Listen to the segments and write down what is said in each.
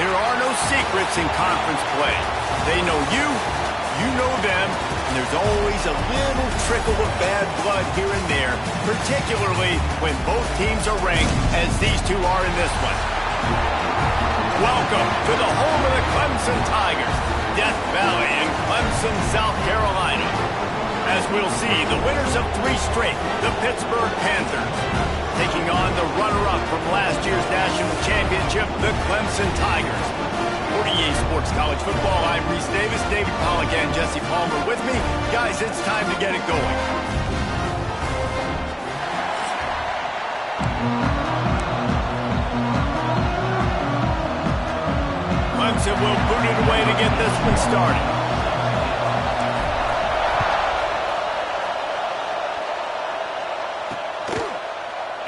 There are no secrets in conference play. They know you, you know them, and there's always a little trickle of bad blood here and there, particularly when both teams are ranked as these two are in this one. Welcome to the home of the Clemson Tigers, Death Valley in Clemson, South Carolina. As we'll see, the winners of 3 straight, the Pittsburgh Panthers, taking on the runner-up from last year's national championship, the Clemson Tigers. For EA Sports College Football, I'm Reese Davis, David Pollack, and Jesse Palmer with me. Guys, it's time to get it going. Clemson will boot it away to get this one started.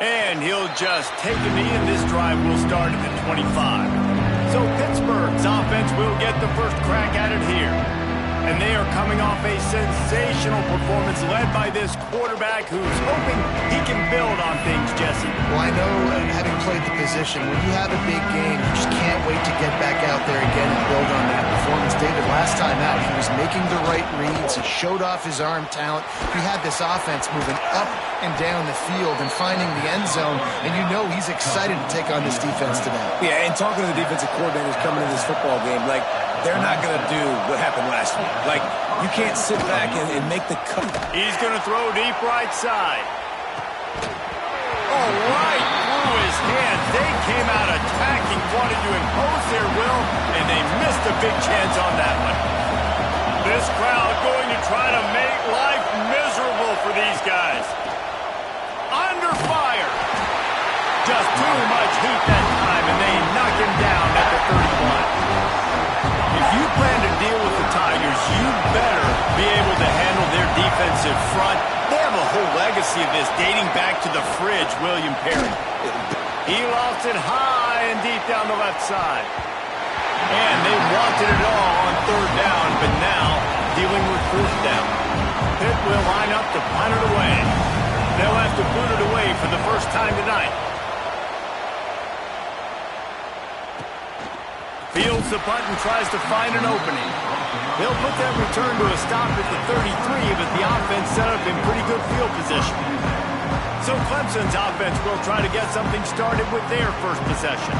And he'll just take a knee, and this drive will start at the 25. So Pittsburgh's offense will get the first crack at it here. And they are coming off a sensational performance led by this quarterback who's hoping he can build on things, Jesse. Well, I know, having played the position, when you have a big game, you just can't wait to get back out there again and build on that performance. David, last time out, he was making the right reads. He showed off his arm talent. He had this offense moving up and down the field and finding the end zone, and you know he's excited to take on this defense today. Yeah, and talking to the defensive coordinators coming into this football game, like, they're not going to do what happened last week. Like, you can't sit back and make the cut. He's going to throw deep right side. Oh, right through his hands. They came out attacking, wanted to impose their will, and they missed a big chance on that one. This crowd going to try to make life miserable for these guys. Under fire. Just too much heat that time, and they knock him down at the 31. If you plan to deal with the Tigers, you better be able to handle their defensive front. They have a whole legacy of this dating back to the fridge, William Perry. He lost it high and deep down the left side. And they wanted it all on 3rd down, but now dealing with 4th down. Pitt will line up to punt it away. They'll have to boot it away for the first time tonight. Fields the punt and tries to find an opening. They'll put that return to a stop at the 33, but the offense set up in pretty good field position. So Clemson's offense will try to get something started with their first possession.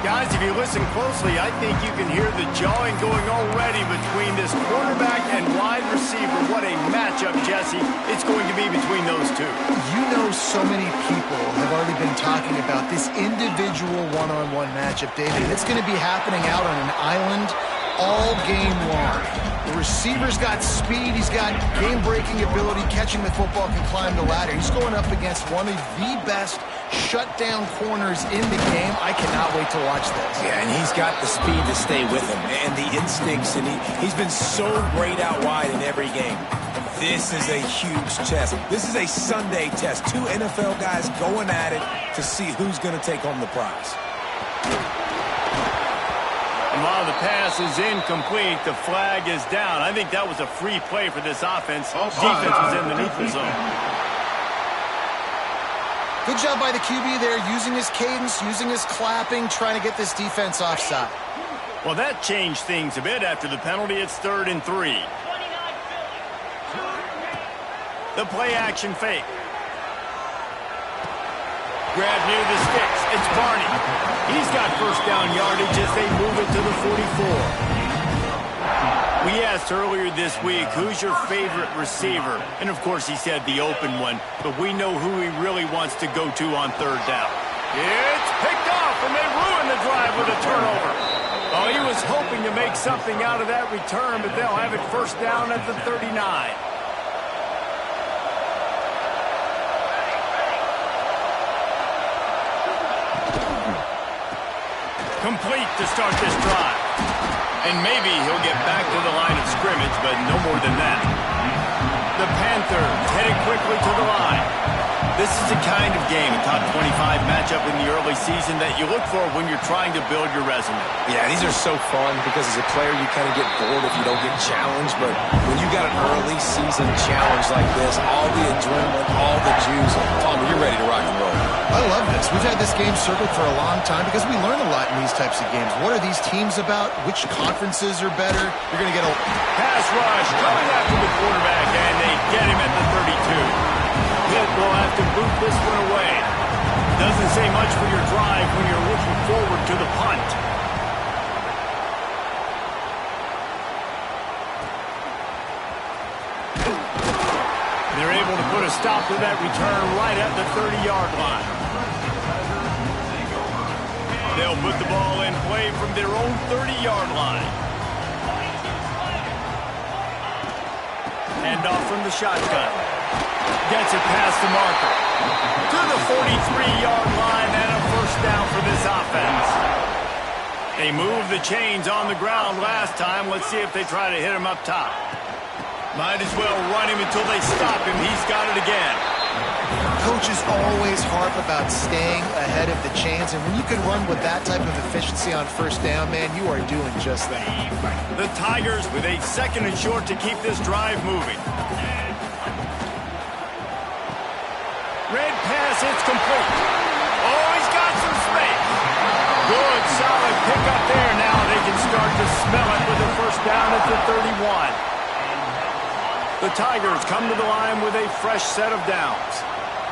Guys, if you listen closely, I think you can hear the jawing going already between this quarterback and wide receiver. What a matchup, Jesse, it's going to be between those two. You know, so many people have already been talking about this individual one-on-one matchup, David. It's going to be happening out on an island all game long. The receiver's got speed. He's got game-breaking ability. Catching the football, can climb the ladder. He's going up against one of the best shutdown corners in the game. I cannot wait to watch this. Yeah, and he's got the speed to stay with him and the instincts, and he's been so great out wide in every game. This is a huge test. This is a Sunday test. 2 NFL guys going at it to see who's going to take home the prize. And while the pass is incomplete, the flag is down. I think that was a free play for this offense. Defense was in the neutral zone. Good job by the QB there, using his cadence, using his clapping, trying to get this defense offside. Well, that changed things a bit after the penalty. It's 3rd and 3. The play-action fake. Grab near the sticks. It's Barney. He's got first down yardage as they move it to the 44. We asked earlier this week, who's your favorite receiver? And, of course, he said the open one. But we know who he really wants to go to on 3rd down. It's picked off, and they ruin the drive with a turnover. Oh, he was hoping to make something out of that return, but they'll have it first down at the 39. Complete to start this drive. And maybe he'll get back to the line of scrimmage, but no more than that. The Panthers headed quickly to the line. This is the kind of game, a top 25 matchup in the early season, that you look for when you're trying to build your resume. Yeah, these are so fun because as a player you kind of get bored if you don't get challenged, but when you got an early season challenge like this, all the adrenaline, all the juice, Palmer, you're ready to rock and roll. I love this. We've had this game circled for a long time because we learn a lot in these types of games. What are these teams about? Which conferences are better? You're going to get a pass rush coming after the quarterback, and they get him at the 32. Pitt will have to boot this one away. Doesn't say much for your drive when you're looking forward to the punt. They're able to put a stop to that return right at the 30-yard line. They'll put the ball in play from their own 30-yard line. Hand off from the shotgun. Gets it past the marker. To the 43-yard line and a first down for this offense. They moved the chains on the ground last time. Let's see if they try to hit him up top. Might as well run him until they stop him. He's got it again. Coaches always harp about staying ahead of the chains, and when you can run with that type of efficiency on first down, man, you are doing just that. The Tigers with a 2nd and short to keep this drive moving. Red pass, it's complete. Oh, he's got some space. Good, solid pickup there. Now they can start to smell it with a first down at the 31. The Tigers come to the line with a fresh set of downs.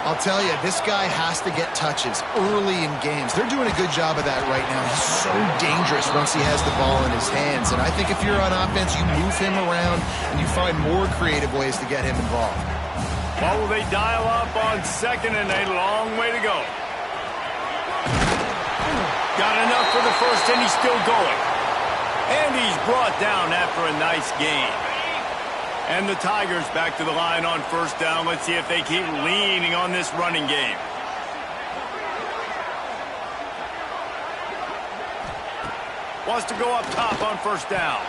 I'll tell you, this guy has to get touches early in games. They're doing a good job of that right now. He's so dangerous once he has the ball in his hands. And I think if you're on offense, you move him around and you find more creative ways to get him involved. Well, will they dial up on 2nd and a long way to go? Got enough for the first, and he's still going. And he's brought down after a nice gain. And the Tigers back to the line on first down. Let's see if they keep leaning on this running game. Wants to go up top on first down.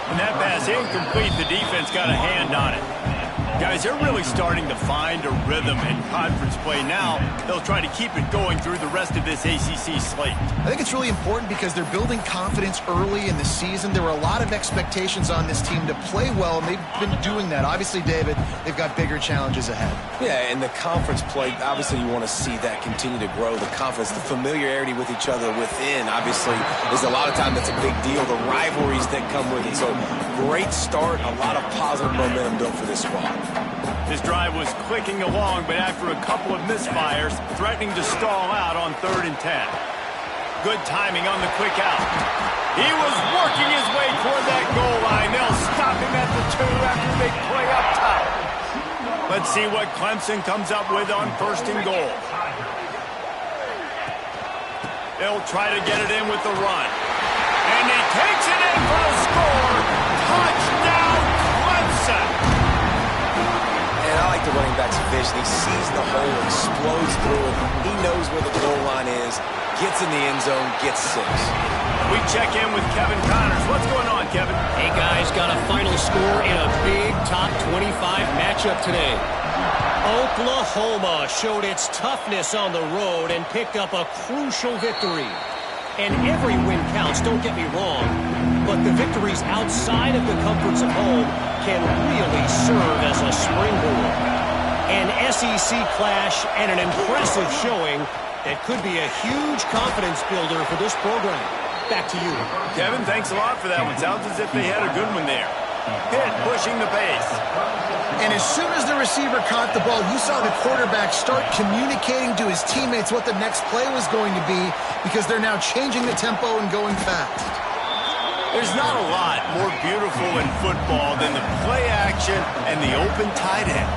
And that pass incomplete. The defense got a hand on it. Guys, they're really starting to find a rhythm in conference play now. They'll try to keep it going through the rest of this ACC slate. I think it's really important because they're building confidence early in the season. There were a lot of expectations on this team to play well, and they've been doing that. Obviously, David, they've got bigger challenges ahead. Yeah, and the conference play, obviously you want to see that continue to grow. The confidence, the familiarity with each other within, obviously, is a lot of time that's a big deal. The rivalries that come with it. So, great start, a lot of positive momentum built for this squad. This drive was clicking along, but after a couple of misfires, threatening to stall out on 3rd and 10. Good timing on the quick out. He was working his way toward that goal line. They'll stop him at the 2 after they play up top. Let's see what Clemson comes up with on 1st and goal. They'll try to get it in with the run. And he takes it in for the score. Touchdown, Clemson! And I like the running back's vision. He sees the hole, explodes through it. He knows where the goal line is, gets in the end zone, gets 6. We check in with Kevin Connors. What's going on, Kevin? Hey, guys, got a final score in a big top 25 matchup today. Oklahoma showed its toughness on the road and picked up a crucial victory. And every win counts, don't get me wrong, but the victories outside of the comforts of home can really serve as a springboard. An SEC clash and an impressive showing that could be a huge confidence builder for this program. Back to you. Kevin, thanks a lot for that one. Sounds as if they had a good one there. Pitt pushing the pace. And as soon as the receiver caught the ball, you saw the quarterback start communicating to his teammates what the next play was going to be because they're now changing the tempo and going fast. There's not a lot more beautiful in football than the play action and the open tight end.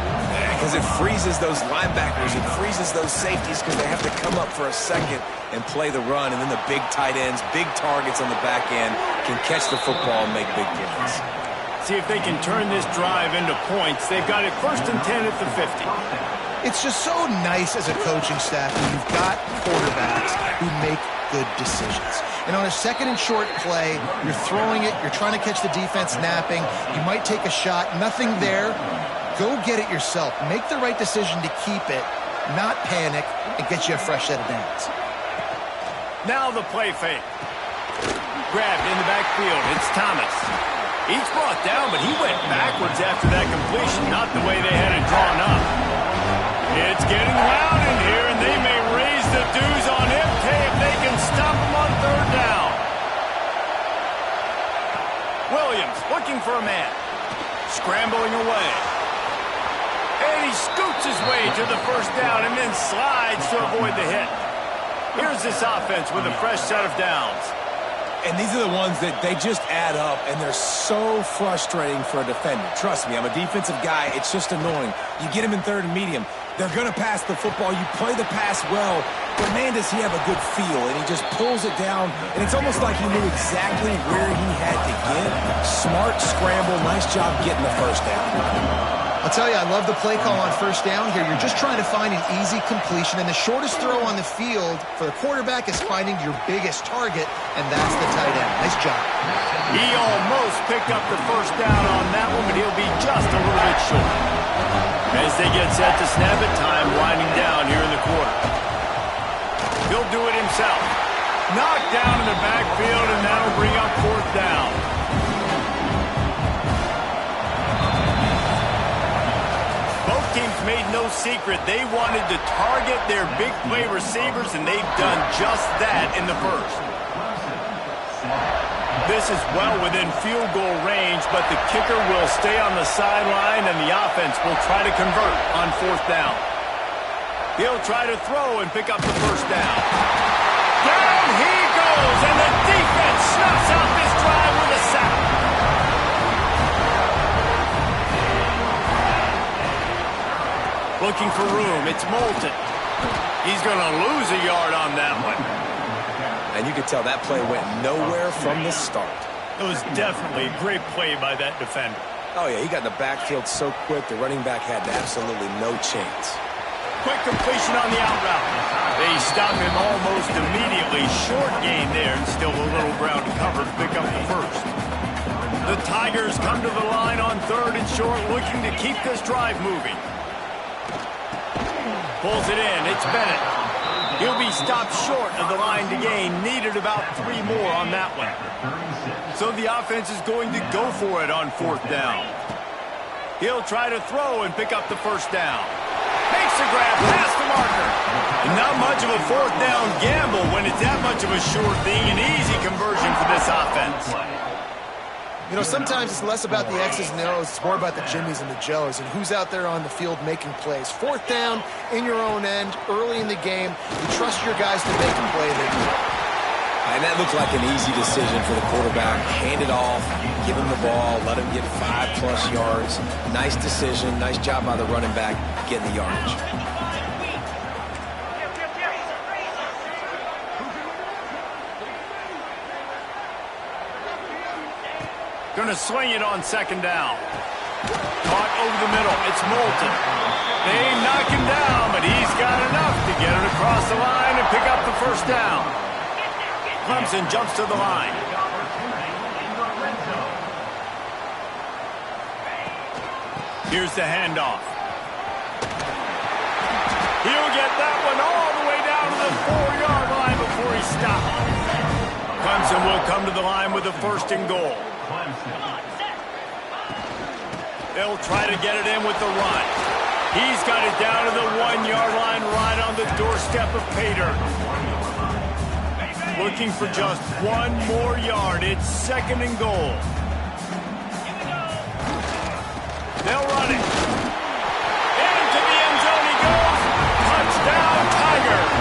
Because it freezes those linebackers, it freezes those safeties because they have to come up for a second and play the run, and then the big tight ends, big targets on the back end can catch the football and make big plays. See if they can turn this drive into points. They've got it 1st and 10 at the 50. It's just so nice as a coaching staff when you've got quarterbacks who make good decisions. And on a 2nd and short play, you're throwing it, you're trying to catch the defense napping, you might take a shot, nothing there. Go get it yourself. Make the right decision to keep it, not panic, and get you a fresh set of downs. Now the play fake. Grabbed in the backfield. It's Thomas. He's brought down, but he went backwards after that completion, not the way they had it drawn up. It's getting loud in here, and they may raise Williams looking for a man. Scrambling away. And he scoots his way to the first down and then slides to avoid the hit. Here's this offense with a fresh set of downs. And these are the ones that they just add up, and they're so frustrating for a defender. Trust me, I'm a defensive guy. It's just annoying. You get him in third and medium. They're going to pass the football. You play the pass well, but man, does he have a good feel, and he just pulls it down, and it's almost like he knew exactly where he had to get. Smart scramble. Nice job getting the first down. I'll tell you, I love the play call on first down here. You're just trying to find an easy completion, and the shortest throw on the field for the quarterback is finding your biggest target, and that's the tight end. Nice job. He almost picked up the first down on that one, but he'll be just a little bit short. As they get set to snap it, time winding down here in the quarter. He'll do it himself. Knocked down in the backfield, and that'll bring up fourth down. Teams made no secret they wanted to target their big play receivers, and they've done just that in the first. This is well within field goal range, but the kicker will stay on the sideline, and the offense will try to convert on fourth down. He'll try to throw and pick up the first down. Down he goes, and the defense snuffs out this drive with a sack. Looking for room. It's Moulton. He's going to lose a yard on that one. And you could tell that play went nowhere from the start. It was definitely a great play by that defender. Oh, yeah, he got in the backfield so quick, the running back had absolutely no chance. Quick completion on the out route. They stop him almost immediately. Short gain there, and still a little ground to cover to pick up the first. The Tigers come to the line on third and short, looking to keep this drive moving. Pulls it in. It's Bennett. He'll be stopped short of the line to gain. Needed about 3 more on that one. So the offense is going to go for it on fourth down. He'll try to throw and pick up the first down. Makes a grab past the marker. And not much of a fourth down gamble when it's that much of a sure thing. An easy conversion for this offense. You know, sometimes it's less about the X's and O's, it's more about the Jimmies and the Joes and who's out there on the field making plays. Fourth down, in your own end, early in the game, you trust your guys to make a play. And that looked like an easy decision for the quarterback. Hand it off, give him the ball, let him get 5+ yards. Nice decision, nice job by the running back getting the yardage. Going to swing it on second down. Caught over the middle. It's Moulton. They knock him down, but he's got enough to get it across the line and pick up the first down. Clemson jumps to the line. Here's the handoff. He'll get that one all the way down to the 4-yard line before he stops. Clemson will come to the line with a first and goal. They'll try to get it in with the run. He's got it down to the 1-yard line right on the doorstep of Pater. Looking for just 1 more yard. It's second and goal. They'll run it. Into the end zone he goes. Touchdown, Tigers.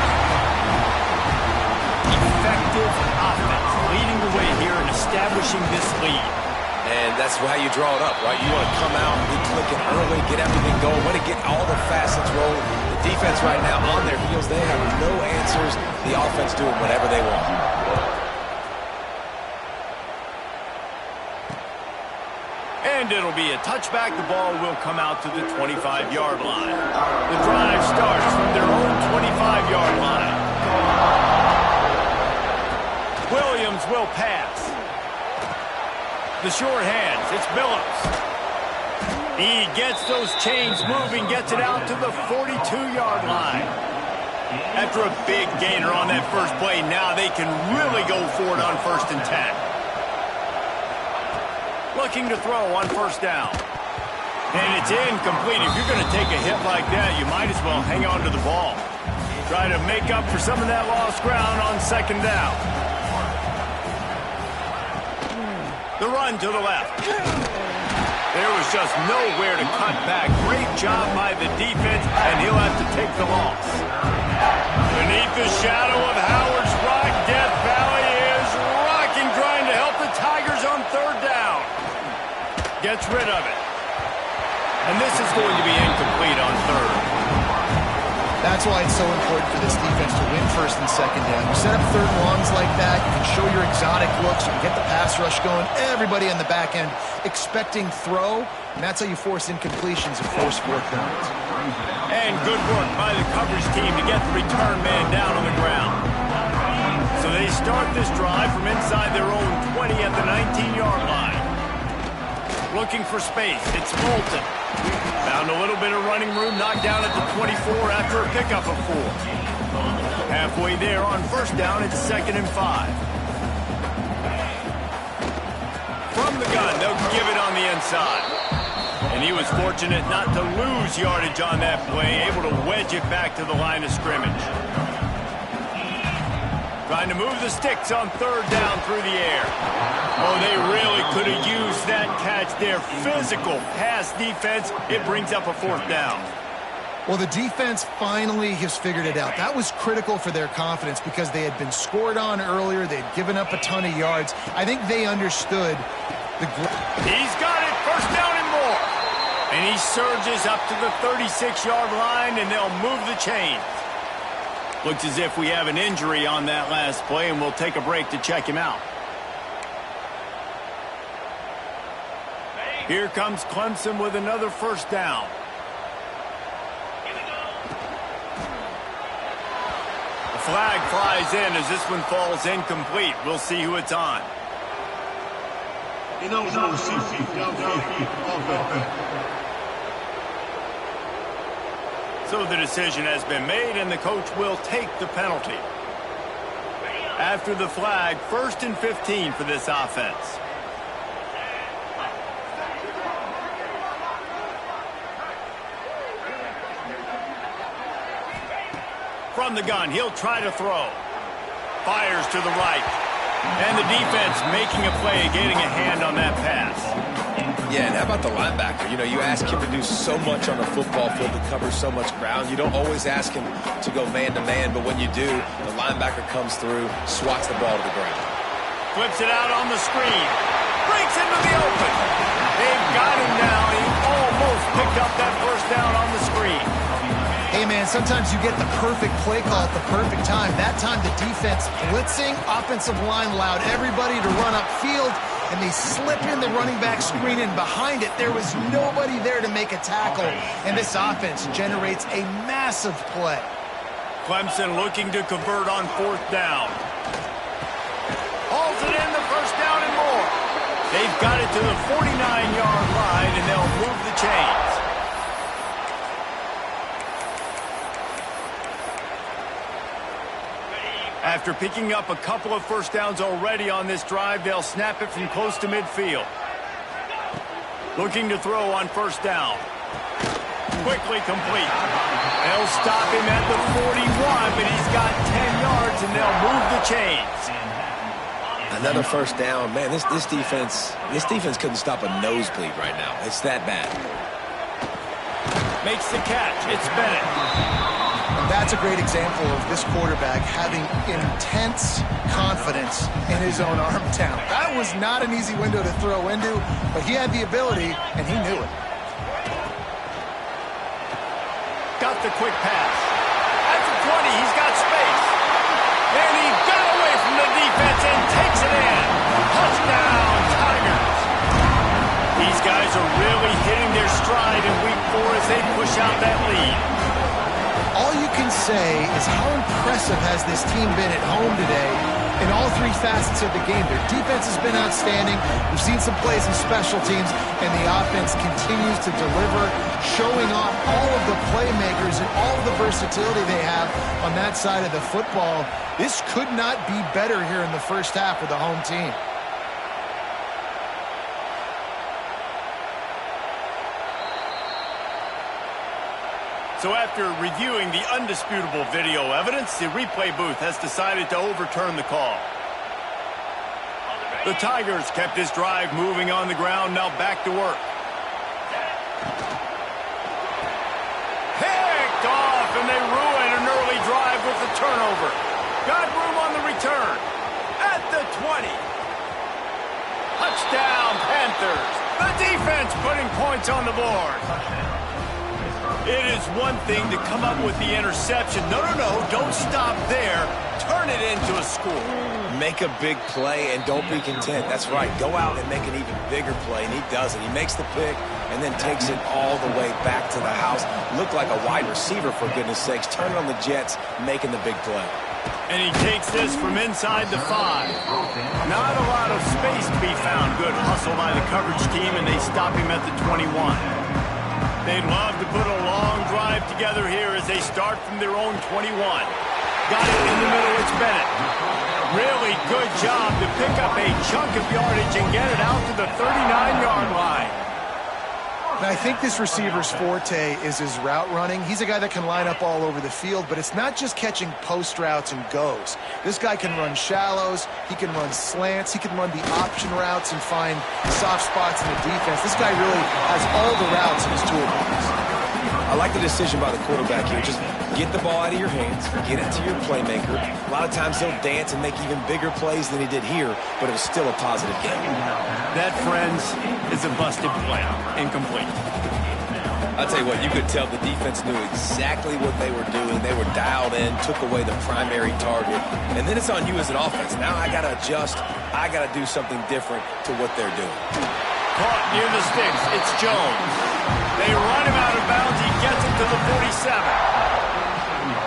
Effective offense leading the way here and establishing this lead. And that's how you draw it up, right? You want to come out, be clicking early, get everything going, want to get all the facets rolling. The defense right now on their heels, they have no answers. The offense doing whatever they want. And it'll be a touchback. The ball will come out to the 25-yard line. The drive starts from their own 25-yard line. Williams will pass. The short hands, it's Billups. He gets those chains moving, gets it out to the 42-yard line. After a big gainer on that first play, now they can really go for it on 1st and 10. Looking to throw on first down. And it's incomplete. If you're going to take a hit like that, you might as well hang on to the ball. Try to make up for some of that lost ground on second down. The run to the left. There was just nowhere to cut back. Great job by the defense, and he'll have to take the loss. Beneath the shadow of Howard's Rock, Death Valley is rocking, trying to help the Tigers on third down. Gets rid of it. And this is going to be incomplete on third. That's why it's so important for this defense to win first and second down. You set up third and longs like that, you can show your exotic looks, you can get the pass rush going, everybody on the back end expecting throw, and that's how you force incompletions and force fourth downs. And good work by the coverage team to get the return man down on the ground. So they start this drive from inside their own 20 at the 19-yard line. Looking for space, it's Moulton. Found a little bit of running room, knocked down at the 24 after a pickup of 4. Halfway there on first down, it's 2nd and 5. From the gun, they'll give it on the inside. And he was fortunate not to lose yardage on that play, able to wedge it back to the line of scrimmage. Trying to move the sticks on third down through the air. Oh, they really could have used that catch there. Physical pass defense. It brings up a fourth down. Well, the defense finally has figured it out. That was critical for their confidence because they had been scored on earlier. They had given up a ton of yards. I think they understood the... He's got it. First down and more. And he surges up to the 36-yard line, and they'll move the chains. Looks as if we have an injury on that last play, and we'll take a break to check him out. Here comes Clemson with another first down. The flag flies in as this one falls incomplete. We'll see who it's on. So the decision has been made, and the coach will take the penalty. After the flag, 1st and 15 for this offense. From the gun, he'll try to throw. Fires to the right. And the defense making a play, getting a hand on that pass. Yeah, and how about the linebacker? You know, you ask him to do so much on the football field to cover so much ground. You don't always ask him to go man-to-man, but when you do, the linebacker comes through, swats the ball to the ground. Flips it out on the screen. Breaks into the open. They've got him now. He almost picked up that first down on the screen. Hey, man, sometimes you get the perfect play call at the perfect time. That time the defense blitzing, offensive line allowed everybody to run upfield, and they slip in the running back screen, and behind it, there was nobody there to make a tackle, and this offense generates a massive play. Clemson looking to convert on fourth down. Hauls it in, the first down and more. They've got it to the 49-yard line, and they'll move the chains. After picking up a couple of first downs already on this drive, they'll snap it from close to midfield. Looking to throw on first down. Quickly complete. They'll stop him at the 41, but he's got 10 yards, and they'll move the chains. Another first down. Man, this defense couldn't stop a nosebleed right now. It's that bad. Makes the catch. It's Bennett. That's a great example of this quarterback having intense confidence in his own arm talent. That was not an easy window to throw into, but he had the ability, and he knew it. Got the quick pass. At the 20, he's got space. And he got away from the defense and takes it in. Touchdown, Tigers. These guys are really hitting their stride in week 4 as they push out that lead. All you can say is how impressive has this team been at home today in all 3 facets of the game. Their defense has been outstanding. We've seen some plays in special teams, and the offense continues to deliver, showing off all of the playmakers and all of the versatility they have on that side of the football. This could not be better here in the first half for the home team. So after reviewing the undisputable video evidence, the replay booth has decided to overturn the call. The Tigers kept this drive moving on the ground, now back to work. Picked off, and they ruined an early drive with the turnover. Got room on the return. At the 20. Touchdown, Panthers. The defense putting points on the board. It is one thing to come up with the interception. No, don't stop there. Turn it into a score. Make a big play and don't be content. That's right. Go out and make an even bigger play, and he does it. He makes the pick and then takes it all the way back to the house. Looked like a wide receiver, for goodness sakes. Turn it on the Jets, making the big play. And he takes this from inside the 5. Not a lot of space to be found. Good hustle by the coverage team, and they stop him at the 21. They'd love to put a long drive together here as they start from their own 21. Got it in the middle. It's Bennett. Really good job to pick up a chunk of yardage and get it out to the 39-yard line. Now, I think this receiver's forte is his route running. He's a guy that can line up all over the field, but it's not just catching post routes and goes. This guy can run shallows, he can run slants, he can run the option routes and find soft spots in the defense. This guy really has all the routes in his toolbox. I like the decision by the quarterback here. Just get the ball out of your hands, get it to your playmaker. A lot of times he'll dance and make even bigger plays than he did here, but it was still a positive game. That, friends, is a busted play. Incomplete. I'll tell you what, you could tell the defense knew exactly what they were doing. They were dialed in, took away the primary target. And then it's on you as an offense. Now I got to adjust. I got to do something different to what they're doing. Caught near the sticks. It's Jones. They run him out of bounds. He gets him to the 47.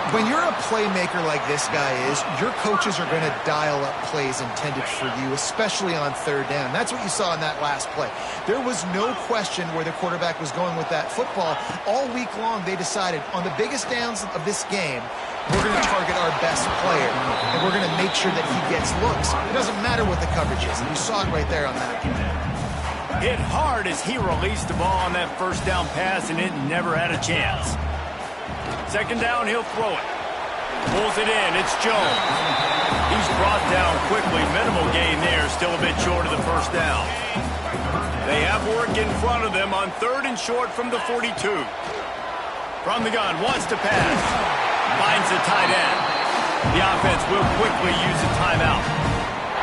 When you're a playmaker like this guy is, your coaches are going to dial up plays intended for you, especially on third down. That's what you saw in that last play. There was no question where the quarterback was going with that football. All week long, they decided on the biggest downs of this game, we're going to target our best player, and we're going to make sure that he gets looks. It doesn't matter what the coverage is, and you saw it right there on that play. Hit hard as he released the ball on that first down pass, and it never had a chance. Second down, he'll throw it. Pulls it in. It's Jones. He's brought down quickly. Minimal gain there. Still a bit short of the first down. They have work in front of them on third and short from the 42. From the gun, wants to pass. Finds the tight end. The offense will quickly use a timeout.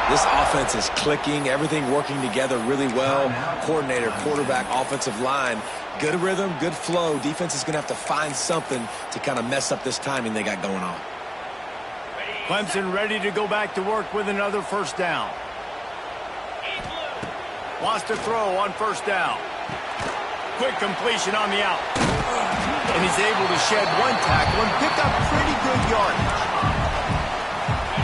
This offense is clicking, everything working together really well. Coordinator, quarterback, offensive line, good rhythm, good flow. Defense is going to have to find something to kind of mess up this timing they got going on. Clemson ready to go back to work with another first down. Wants to throw on first down. Quick completion on the out. And he's able to shed one tackle and pick up pretty good yardage.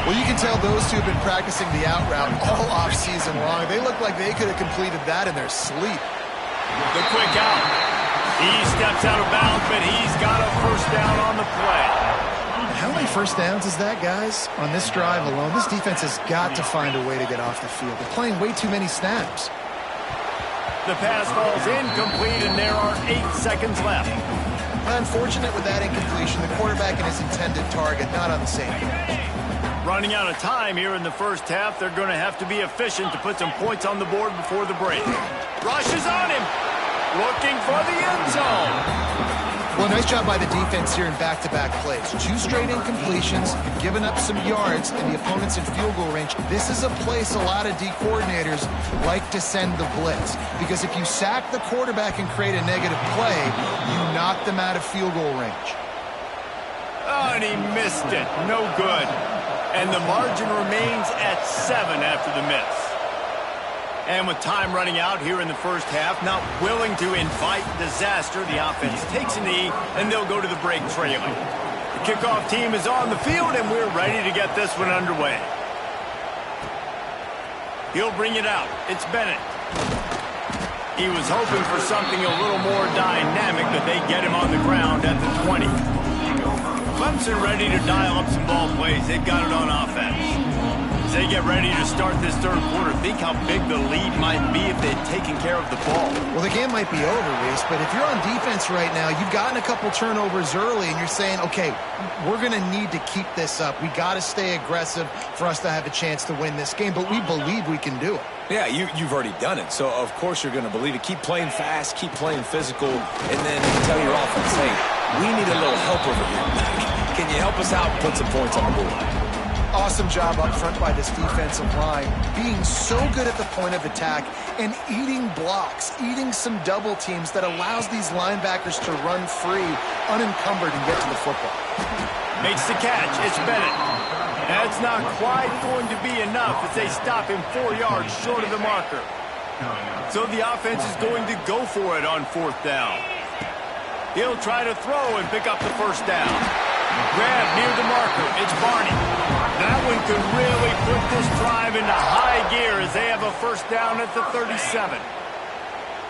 Well, you can tell those two have been practicing the out route all offseason long. They look like they could have completed that in their sleep. The quick out. He steps out of bounds, but he's got a first down on the play. How many first downs is that, guys? On this drive alone, this defense has got to find a way to get off the field. They're playing way too many snaps. The pass falls incomplete, and there are 8 seconds left. Unfortunate with that incompletion. The quarterback and his intended target not on the same page. Running out of time here in the first half. They're going to have to be efficient to put some points on the board before the break. Rushes on him. Looking for the end zone. Well, nice job by the defense here in back-to-back plays. 2 straight incompletions, giving up some yards, and the opponent's in field goal range. This is a place a lot of D coordinators like to send the blitz, because if you sack the quarterback and create a negative play, you knock them out of field goal range. Oh, and he missed it. No good. And the margin remains at 7 after the miss. And with time running out here in the first half, not willing to invite disaster, the offense takes a knee, and they'll go to the break trailing. The kickoff team is on the field, and we're ready to get this one underway. He'll bring it out. It's Bennett. He was hoping for something a little more dynamic, but they get him on the ground at the 20. Clemson ready to dial up some ball plays. They've got it on offense. As they get ready to start this third quarter, think how big the lead might be if they'd taken care of the ball. Well, the game might be over, Reese, but if you're on defense right now, you've gotten a couple turnovers early, and you're saying, okay, we're going to need to keep this up. We got to stay aggressive for us to have a chance to win this game, but we believe we can do it. Yeah, you've already done it, so of course you're going to believe it. Keep playing fast, keep playing physical, and then tell your offense, hey, we need a little help over here. Can you help us out and put some points on the board? Awesome job up front by this defensive line, being so good at the point of attack and eating blocks, eating some double teams that allows these linebackers to run free, unencumbered, and get to the football. Makes the catch. It's Bennett. That's not quite going to be enough as they stop him 4 yards short of the marker. So the offense is going to go for it on fourth down. He'll try to throw and pick up the first down. Grab near the marker. It's Barney. That one could really put this drive into high gear as they have a first down at the 37.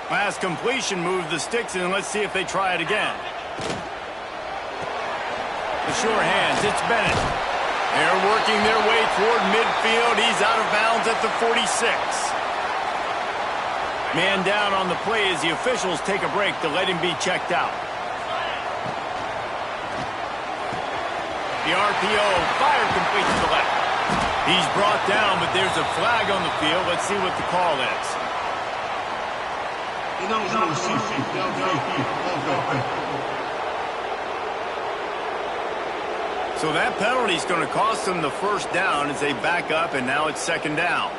Last completion moved the sticks, and let's see if they try it again. The sure hands. It's Bennett. They're working their way toward midfield. He's out of bounds at the 46. Man down on the play as the officials take a break to let him be checked out. The RPO, fire complete to the left. He's brought down, but there's a flag on the field. Let's see what the call is. So that penalty is going to cost them the first down as they back up, and now it's second down.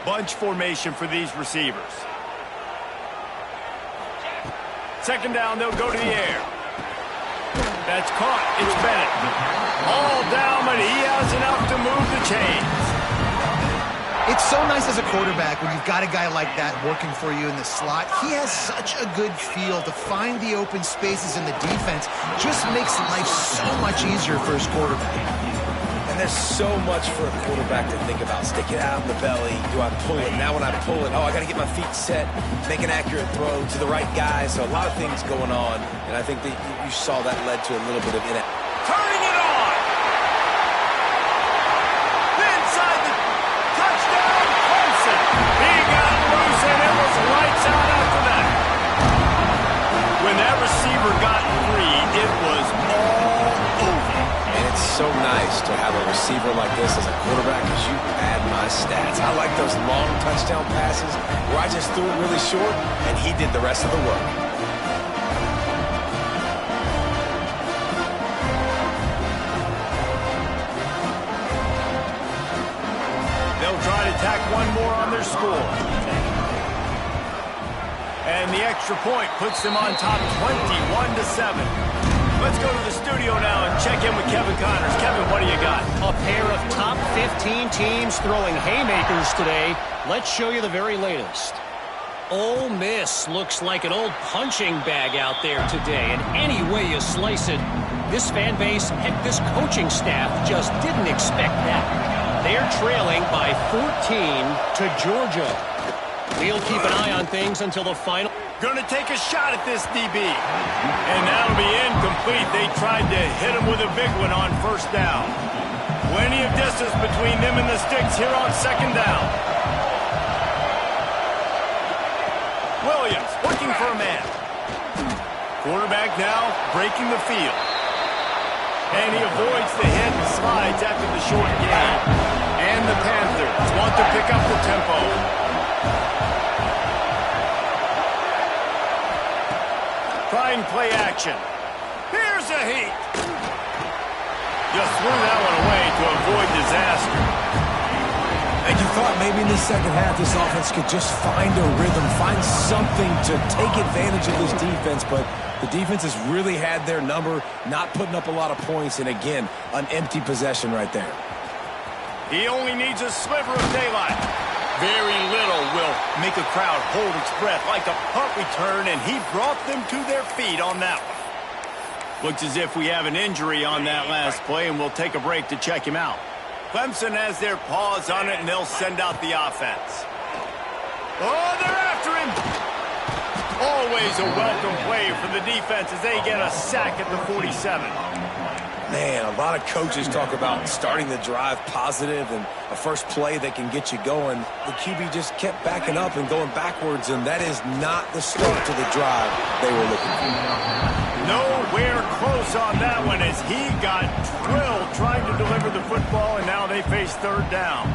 Bunch formation for these receivers. Second down, they'll go to the air. That's caught. It's Bennett. All down, but he has enough to move the chains. It's so nice as a quarterback when you've got a guy like that working for you in the slot. He has such a good feel to find the open spaces in the defense. Just makes life so much easier for his quarterback. And there's so much for a quarterback to think about. Stick it out in the belly. Do I pull it? Now when I pull it, oh, I got to get my feet set, make an accurate throw to the right guy. So a lot of things going on. And I think that you saw that led to a little bit of turning it on. Inside the touchdown, Clemson. He got loose, and it was lights out after that. When that receiver got free, it was all over. And it's so nice to have a receiver like this as a quarterback because you add my stats. I like those long touchdown passes where I just threw it really short and he did the rest of the work. They'll try to tack one more on their score. And the extra point puts them on top 21-7. Let's go to the studio now and check in with Kevin Connors. Kevin, what do you got? A pair of top 15 teams throwing haymakers today. Let's show you the very latest. Ole Miss looks like an old punching bag out there today. And any way you slice it, this fan base, heck, this coaching staff just didn't expect that. They're trailing by 14 to Georgia. We'll keep an eye on things until the final. Going to take a shot at this DB. And that'll be incomplete. They tried to hit him with a big one on first down. Plenty of distance between them and the sticks here on second down. Williams looking for a man. Quarterback now breaking the field. And he avoids the hit and slides after the short gain. And the Panthers want to pick up the tempo. Trying play action. Here's a heat. Just threw that one away to avoid disaster. And you thought maybe in the second half this offense could just find a rhythm, find something to take advantage of this defense, but the defense has really had their number, not putting up a lot of points, and again, an empty possession right there. He only needs a sliver of daylight. Very little will make a crowd hold its breath like a punt return, and he brought them to their feet on that one. Looks as if we have an injury on that last play, and we'll take a break to check him out. Clemson has their paws on it, and they'll send out the offense. Oh, they're after him! Always a welcome play for the defense as they get a sack at the 47. Man, a lot of coaches talk about starting the drive positive and a first play that can get you going. The QB just kept backing up and going backwards, and that is not the start to the drive they were looking for. Nowhere close on that one as he got drilled trying to deliver the football, and now they face third down.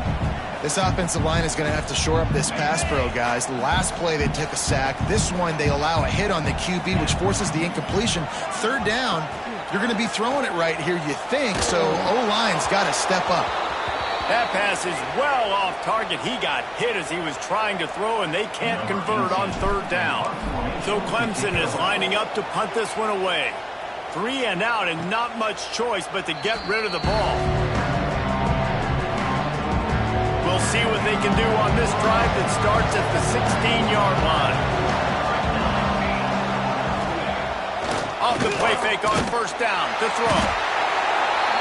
This offensive line is going to have to shore up this pass pro, guys. The last play they took a sack. This one they allow a hit on the QB, which forces the incompletion. Third down, you're going to be throwing it right here, you think, so O-line's got to step up. That pass is well off target. He got hit as he was trying to throw, and they can't convert on third down. So Clemson is lining up to punt this one away. 3 and out, and not much choice but to get rid of the ball. We'll see what they can do on this drive that starts at the 16-yard line. Off the play fake on first down to throw.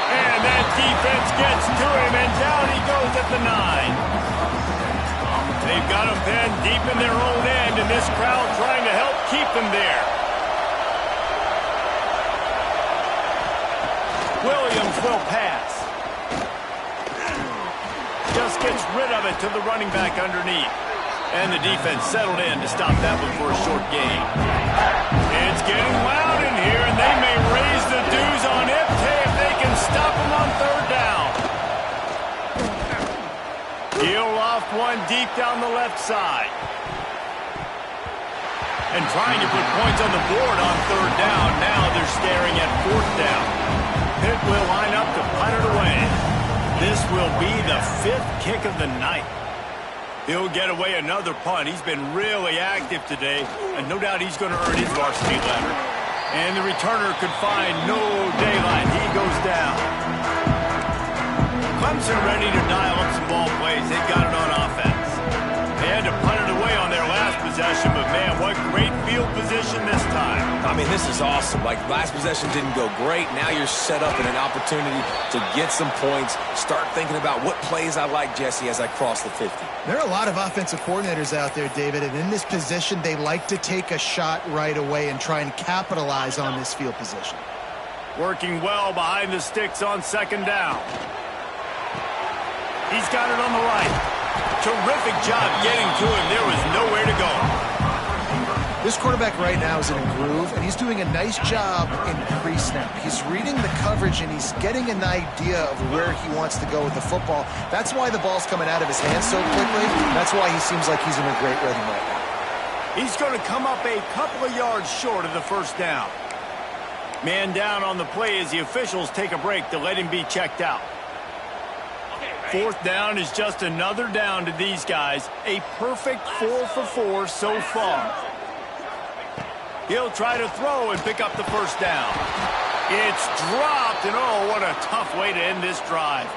And that defense gets to him, and down he goes at the 9. They've got him pinned deep in their own end, and this crowd trying to help keep them there. Williams will pass. Just gets rid of it to the running back underneath. And the defense settled in to stop that one for a short gain. It's getting loud in here, and they may raise the dues on Ipte if they can stop him on third down. He'll off one deep down the left side. And trying to put points on the board on third down. Now they're staring at fourth down. Pitt will line up to punt it away. This will be the 5th kick of the night. He'll get away another punt. He's been really active today, and no doubt he's going to earn his varsity letter. And the returner could find no daylight. He goes down. Clemson ready to dial up some ball plays. They've got it on offense. They had to punt it away on their last possession, but man, what great field position this time. I mean, this is awesome. Like, last possession didn't go great. Now you're set up in an opportunity to get some points. Start thinking about what plays I like, Jesse, as I cross the 50. There are a lot of offensive coordinators out there, David, and in this position, they like to take a shot right away and try and capitalize on this field position. Working well behind the sticks on second down. He's got it on the right. Terrific job getting to him. There was nowhere to go. This quarterback right now is in a groove, and he's doing a nice job in pre-snap. He's reading the coverage, and he's getting an idea of where he wants to go with the football. That's why the ball's coming out of his hands so quickly. That's why he seems like he's in a great rhythm right now. He's going to come up a couple of yards short of the first down. Man down on the play as the officials take a break to let him be checked out. Fourth down is just another down to these guys. A perfect 4 for 4 so far. He'll try to throw and pick up the first down. It's dropped, and oh, what a tough way to end this drive.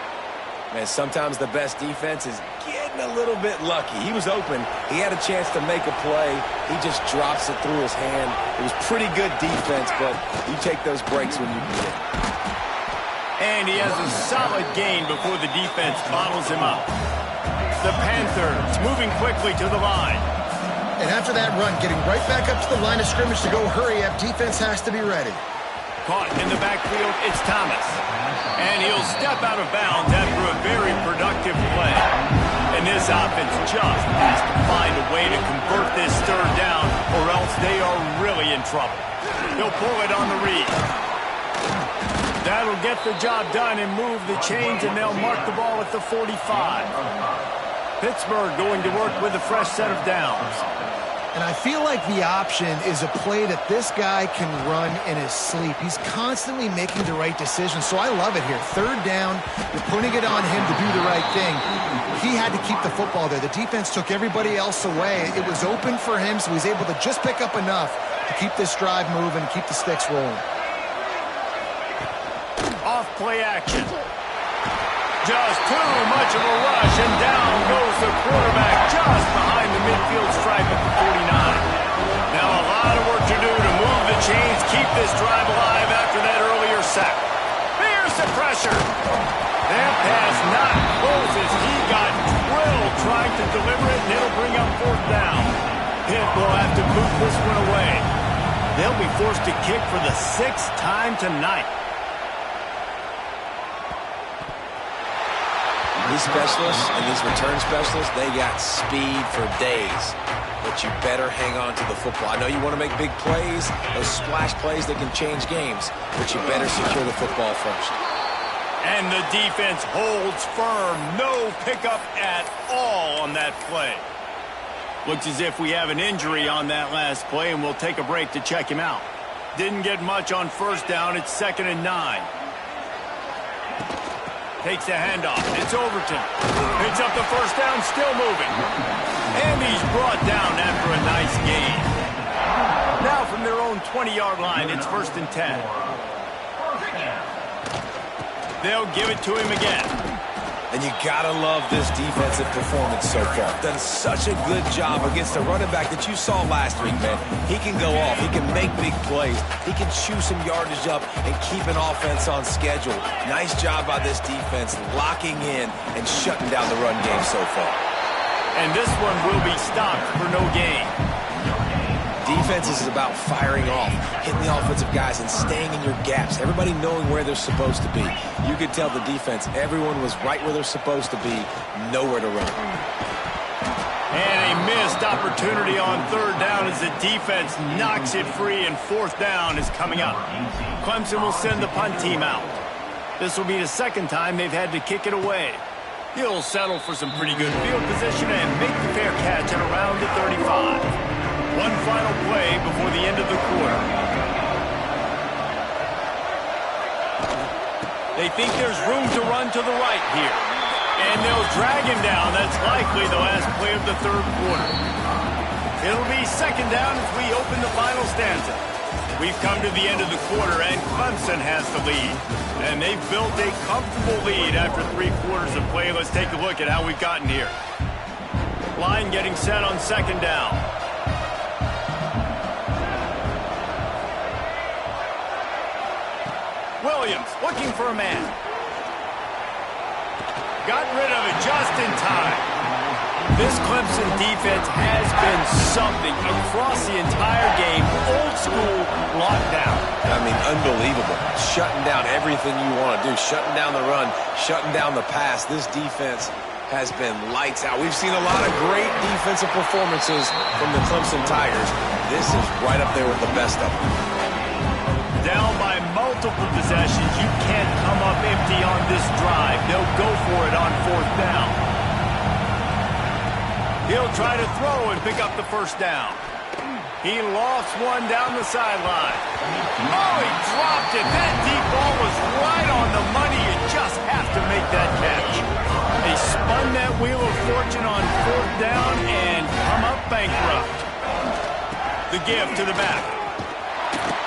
Man, sometimes the best defense is getting a little bit lucky. He was open. He had a chance to make a play. He just drops it through his hand. It was pretty good defense, but you take those breaks when you need it. And he has a solid gain before the defense bottles him up. The Panthers moving quickly to the line. And after that run, getting right back up to the line of scrimmage to go hurry up, defense has to be ready. Caught in the backfield, it's Thomas. And he'll step out of bounds after a very productive play. And this offense just has to find a way to convert this third down, or else they are really in trouble. He'll pull it on the read. That'll get the job done and move the chains, and they'll mark the ball at the 45. Pittsburgh going to work with a fresh set of downs. And I feel like the option is a play that this guy can run in his sleep. He's constantly making the right decision, so I love it here. Third down, you're putting it on him to do the right thing. He had to keep the football there. The defense took everybody else away. It was open for him, so he's able to just pick up enough to keep this drive moving and keep the sticks rolling. Off-play action. Just too much of a rush, and down goes the quarterback just behind the midfield stripe at the 49. Now a lot of work to do to move the chains, keep this drive alive after that earlier sack. Here's the pressure. That pass not close as he got drilled trying to deliver it, and it'll bring up fourth down. Pitt will have to boot this one away. They'll be forced to kick for the 6th time tonight. these specialists and these return specialists, they got speed for days. But you better hang on to the football. I know you want to make big plays, those splash plays that can change games, but you better secure the football first. And the defense holds firm. No pickup at all on that play. Looks as if we have an injury on that last play, and we'll take a break to check him out. Didn't get much on first down. It's 2nd and 9. Takes the handoff. It's Overton. Picks up the first down, still moving. And he's brought down after a nice gain. Now from their own 20-yard line, it's 1st and 10. They'll give it to him again. And you gotta love this defensive performance so far. Done such a good job against a running back that you saw last week, man. He can go off. He can make big plays. He can chew some yardage up and keep an offense on schedule. Nice job by this defense locking in and shutting down the run game so far. And this one will be stopped for no gain. Defense is about firing off, hitting the offensive guys, and staying in your gaps. Everybody knowing where they're supposed to be. You could tell the defense, everyone was right where they're supposed to be, nowhere to run. And a missed opportunity on 3rd down as the defense knocks it free, and 4th down is coming up. Clemson will send the punt team out. This will be the 2nd time they've had to kick it away. He'll settle for some pretty good field position and make the fair catch at around the 35. One final play before the end of the quarter. They think there's room to run to the right here. And they'll drag him down. That's likely the last play of the 3rd quarter. It'll be 2nd down as we open the final stanza. We've come to the end of the quarter, and Clemson has the lead. And they've built a comfortable lead after 3 quarters of play. Let's take a look at how we've gotten here. Line getting set on 2nd down. Williams looking for a man. Got rid of it just in time. This Clemson defense has been something across the entire game. Old school lockdown. I mean, unbelievable. Shutting down everything you want to do. Shutting down the run. Shutting down the pass. This defense has been lights out. We've seen a lot of great defensive performances from the Clemson Tigers. This is right up there with the best of them. Down by multiple possessions. You can't come up empty on this drive. They'll go for it on 4th down. He'll try to throw and pick up the 1st down. He lost one down the sideline. Oh, he dropped it. That deep ball was right on the money. You just have to make that catch. They spun that wheel of fortune on 4th down and come up bankrupt. The give to the back.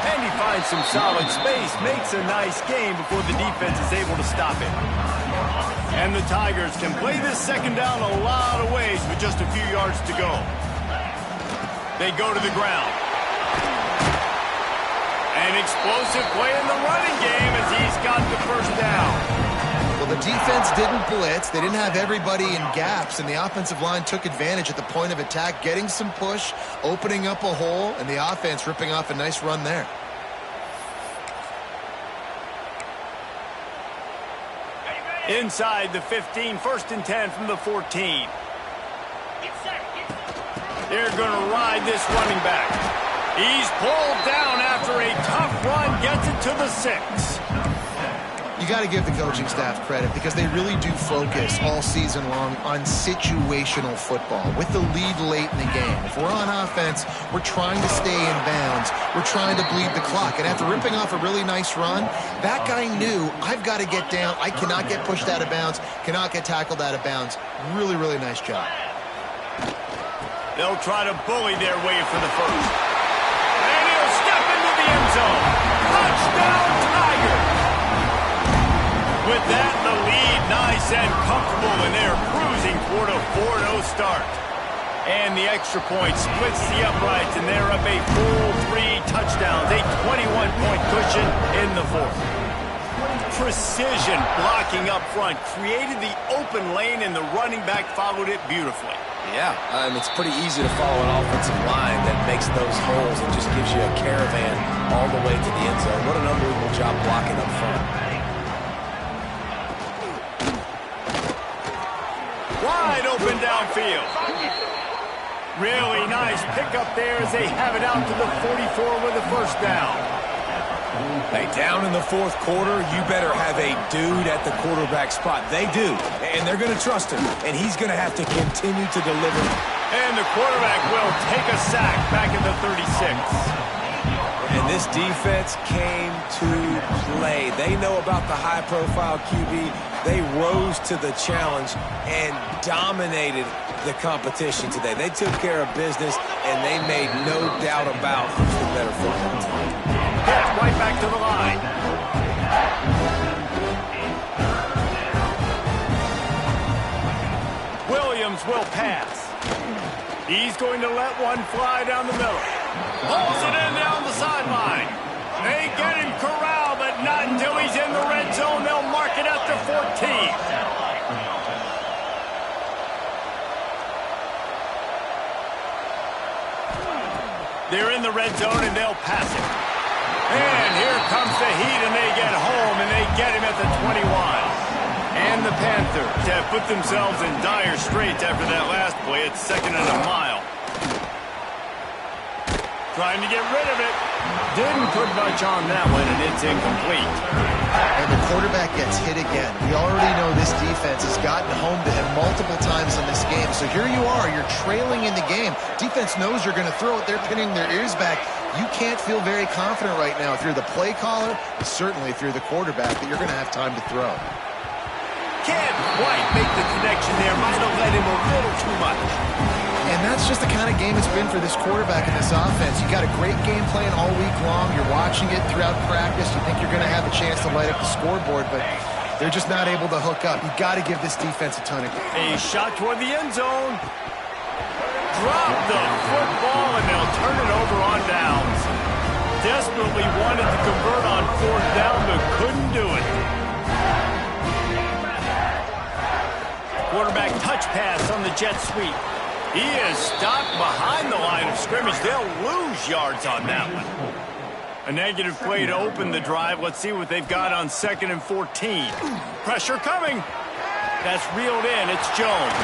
And he finds some solid space, makes a nice game before the defense is able to stop it. And the Tigers can play this 2nd down a lot of ways with just a few yards to go. They go to the ground. An explosive play in the running game as he's got the 1st down. Well, the defense didn't blitz. They didn't have everybody in gaps, and the offensive line took advantage at the point of attack, getting some push, opening up a hole, and the offense ripping off a nice run there. Inside the 15, 1st and 10 from the 14. They're going to ride this running back. He's pulled down after a tough run, gets it to the 6. You got to give the coaching staff credit because they really do focus all season long on situational football with the lead late in the game. If we're on offense, we're trying to stay in bounds. We're trying to bleed the clock. And after ripping off a really nice run, that guy knew, I've got to get down. I cannot get pushed out of bounds, cannot get tackled out of bounds. Really, really nice job. They'll try to bully their way for the 1st. And he'll step into the end zone. Touchdown, Tigers! With that, the lead nice and comfortable, and they're cruising toward a 4-0 start. And the extra point splits the uprights, and they're up a full 3 touchdowns, a 21-point cushion in the 4th. Precision blocking up front created the open lane, and the running back followed it beautifully. Yeah, it's pretty easy to follow an offensive line that makes those holes and just gives you a caravan all the way to the end zone. What an unbelievable job blocking up front. open downfield. Really nice pickup there as they have it out to the 44 with a first down. Hey, down in the fourth quarter, you better have a dude at the quarterback spot. They do, and they're going to trust him, and he's going to have to continue to deliver. And the quarterback will take a sack back at the 36. And this defense came to play. They know about the high-profile QB. They rose to the challenge and dominated the competition today. They took care of business, and they made no doubt about who's the better football team. Pitt right back to the line. Williams will pass. He's going to let one fly down the middle. Pulls it in down the sideline. They get him corralled, but not until he's in the red zone. They'll mark it up to 14. They're in the red zone, and they'll pass it. And here comes the heat, and they get home, and they get him at the 21. And the Panthers have put themselves in dire straits after that last play. It's 2nd and a mile. Trying to get rid of it. Didn't put much on that one, and it's incomplete. And the quarterback gets hit again. We already know this defense has gotten home to him multiple times in this game. So here you are. You're trailing in the game. Defense knows you're going to throw it. They're pinning their ears back. You can't feel very confident right now if you're the play caller, and certainly if you're the quarterback, that you're going to have time to throw. Can't quite make the connection there. Might have led him a little too much. And that's just the kind of game it's been for this quarterback in this offense. You got a great game plan all week long. You're watching it throughout practice. You think you're going to have a chance to light up the scoreboard, but they're just not able to hook up. You got to give this defense a ton of credit. A shot toward the end zone. Drop the football, and they'll turn it over on downs. Desperately wanted to convert on 4th down, but couldn't do it. Quarterback touch pass on the jet sweep. He is stopped behind the line of scrimmage. They'll lose yards on that one. A negative play to open the drive. Let's see what they've got on 2nd and 14. Pressure coming. That's reeled in. It's Jones.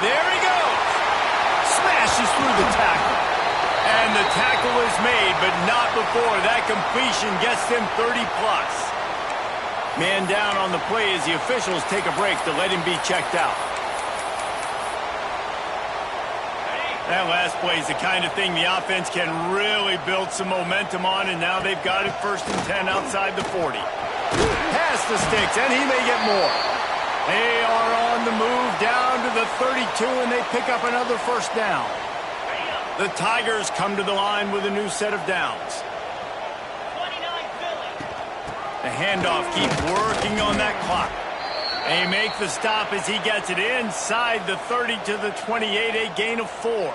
There he goes. Smashes through the tackle. And the tackle is made, but not before. That completion gets them 30-plus. Man down on the play as the officials take a break to let him be checked out. That last play is the kind of thing the offense can really build some momentum on, and now they've got it 1st and 10 outside the 40. Pass the sticks, and he may get more. They are on the move down to the 32, and they pick up another first down. The Tigers come to the line with a new set of downs. The handoff keeps working on that clock. They make the stop as he gets it inside the 30 to the 28, a gain of 4.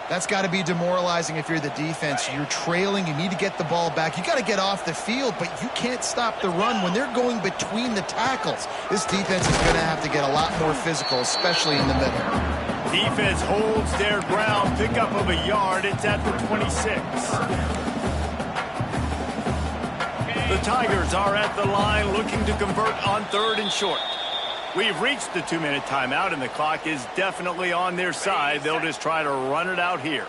That's got to be demoralizing if you're the defense. You're trailing. You need to get the ball back. You got to get off the field, but you can't stop the run when they're going between the tackles. This defense is going to have to get a lot more physical, especially in the middle. Defense holds their ground. Pickup of a yard. It's at the 26. The Tigers are at the line looking to convert on 3rd and short. We've reached the 2-minute timeout, and the clock is definitely on their side. They'll just try to run it out here.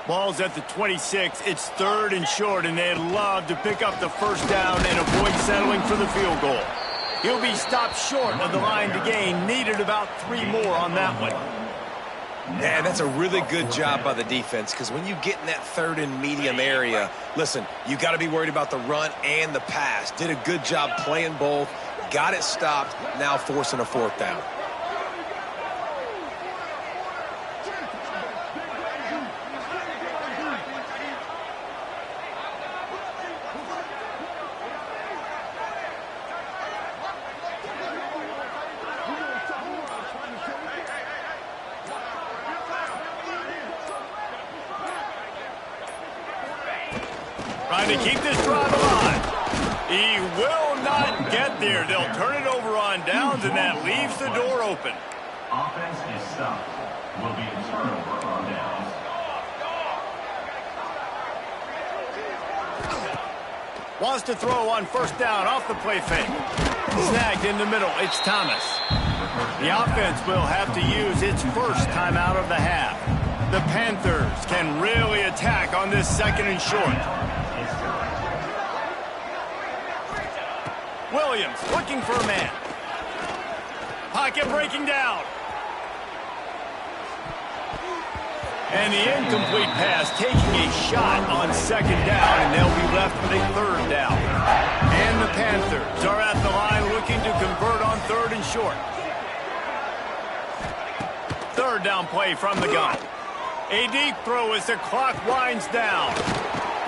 Ball's at the 26. It's 3rd and short, and they'd love to pick up the first down and avoid settling for the field goal. He'll be stopped short of the line to gain. Needed about 3 more on that one. Yeah, that's a really good job by the defense, because when you get in that 3rd and medium area, listen, you got to be worried about the run and the pass. Did a good job playing both, got it stopped, now forcing a 4th down. Trying to keep this drive alive. He will not get there. They'll turn it over on downs, and that leaves the door open. Offense is stopped. Will be a turnover on downs. Wants to throw on 1st down off the play fake. Snagged in the middle. It's Thomas. The offense will have to use its first timeout of the half. The Panthers can really attack on this second and short. Williams looking for a man. Pocket breaking down. And the incomplete pass taking a shot on second down, and they'll be left with a third down. And the Panthers are at the line looking to convert on third and short. Third down play from the gun. A deep throw as the clock winds down.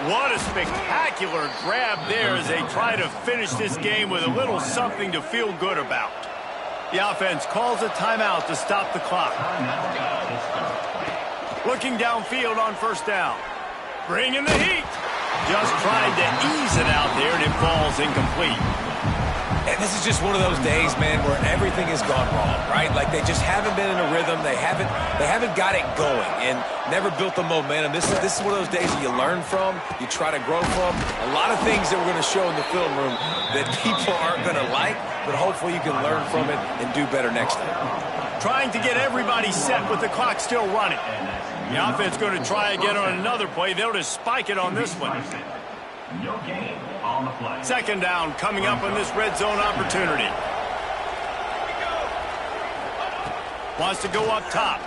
What a spectacular grab there as they try to finish this game with a little something to feel good about. The offense calls a timeout to stop the clock. Looking downfield on first down. Bringing the heat. Just trying to ease it out there, and it falls incomplete. And this is just one of those days, man, where everything has gone wrong, right? Like they just haven't been in a rhythm. They haven't got it going and never built the momentum. This is one of those days that you learn from, you try to grow from. A lot of things that we're going to show in the film room that people aren't going to like, but hopefully you can learn from it and do better next time. Trying to get everybody set with the clock still running. The offense going to try again on another play. They'll just spike it on this one. No gain on the play. Second down coming up on this red zone opportunity. Wants to go up top.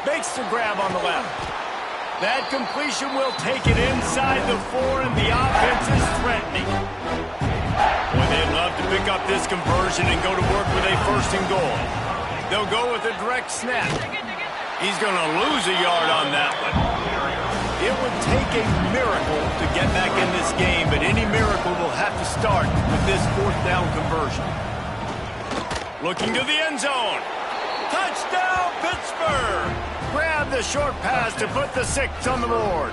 Makes the grab on the left. That completion will take it inside the 4, and the offense is threatening. Boy, they'd love to pick up this conversion and go to work with a first and goal. They'll go with a direct snap. He's going to lose a yard on that one. It would take a miracle to get back in this game, but any miracle will have to start with this fourth down conversion. Looking to the end zone. Touchdown, Pittsburgh! Grab the short pass to put the 6 on the board.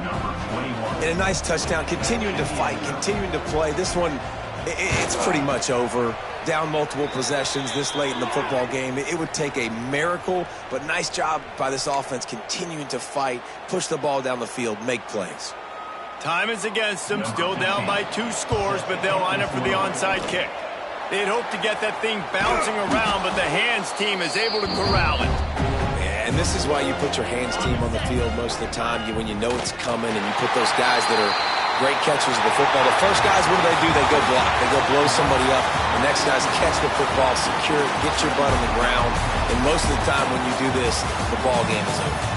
Number 21. And a nice touchdown, continuing to fight, continuing to play. This one, it's pretty much over. Down multiple possessions this late in the football game. It would take a miracle, but nice job by this offense continuing to fight, push the ball down the field, make plays. Time is against them, still down by 2 scores, but they'll line up for the onside kick. They'd hope to get that thing bouncing around, but the hands team is able to corral it. And this is why you put your hands team on the field most of the time, when you know it's coming, and you put those guys that are great catchers of the football. The first guys, what do? They go block. They go blow somebody up. The next guys catch the football, secure it, get your butt on the ground. And most of the time when you do this, the ball game is over.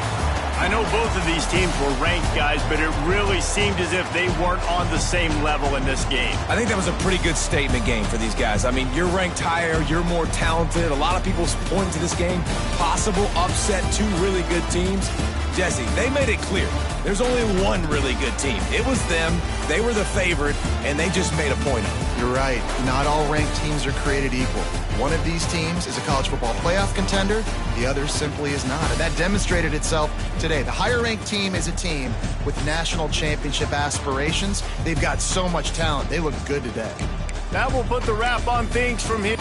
I know both of these teams were ranked, guys, but it really seemed as if they weren't on the same level in this game. I think that was a pretty good statement game for these guys. I mean, you're ranked higher, you're more talented. A lot of people point to this game, possible upset, 2 really good teams. Jesse, they made it clear. There's only one really good team. It was them. They were the favorite, and they just made a point of it. You're right. Not all ranked teams are created equal. One of these teams is a college football playoff contender. The other simply is not. And that demonstrated itself today. The higher-ranked team is a team with national championship aspirations. They've got so much talent. They look good today. That will put the wrap on things from here.